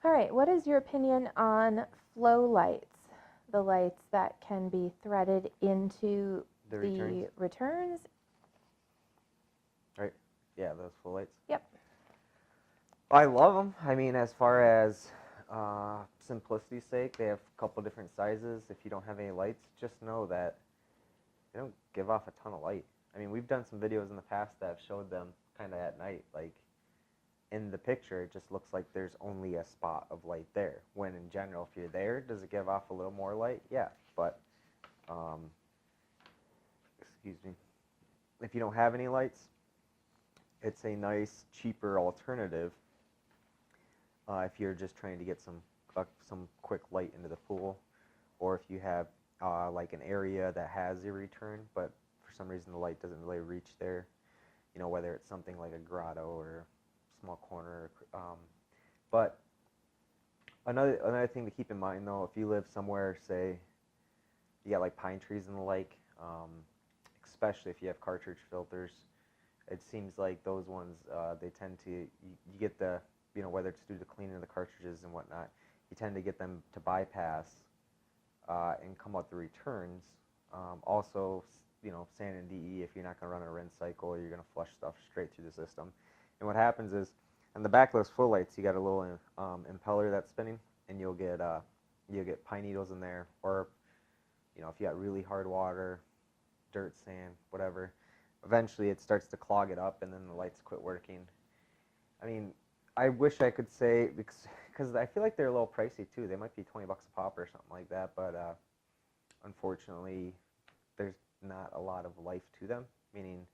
All right, what is your opinion on FloLights, the lights that can be threaded into the returns? Right? Yeah, those FloLights. Yep. I love them. I mean, as far as simplicity's sake, they have a couple different sizes. If you don't have any lights, just know that they don't give off a ton of light. I mean, we've done some videos in the past that have showed them kind of at night. Like, in the picture, it just looks like there's only a spot of light there. When in general, if you're there, does it give off a little more light? Yeah, but, excuse me, if you don't have any lights, it's a nice, cheaper alternative if you're just trying to get some quick light into the pool, or if you have like an area that has a return, but for some reason the light doesn't really reach there. You know, whether it's something like a grotto or small corner. But another thing to keep in mind though, if you live somewhere, say you got like pine trees and the like, especially if you have cartridge filters, it seems like those ones they tend to you get the, you know, whether it's due to cleaning the cartridges and whatnot, you tend to get them to bypass and come out the returns. Also, you know, sand and DE, if you're not going to run a rinse cycle, you're going to flush stuff straight through the system. And what happens is, on the back of those FloLights, you got a little impeller that's spinning, and you'll get pine needles in there, or, you know, if you got really hard water, dirt, sand, whatever, eventually it starts to clog it up, and then the lights quit working. I mean, I wish I could say, because I feel like they're a little pricey too. They might be 20 bucks a pop or something like that, but unfortunately, there's not a lot of life to them, meaning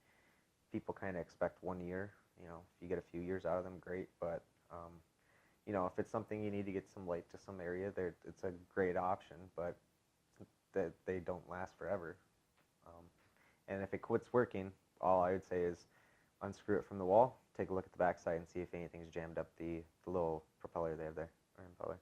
people kind of expect 1 year. You know, if you get a few years out of them, great, but you know, if it's something you need to get some light to some area, it's a great option, but they don't last forever. And if it quits working, all I would say is unscrew it from the wall, take a look at the backside, and see if anything's jammed up the little propeller they have there, or impeller.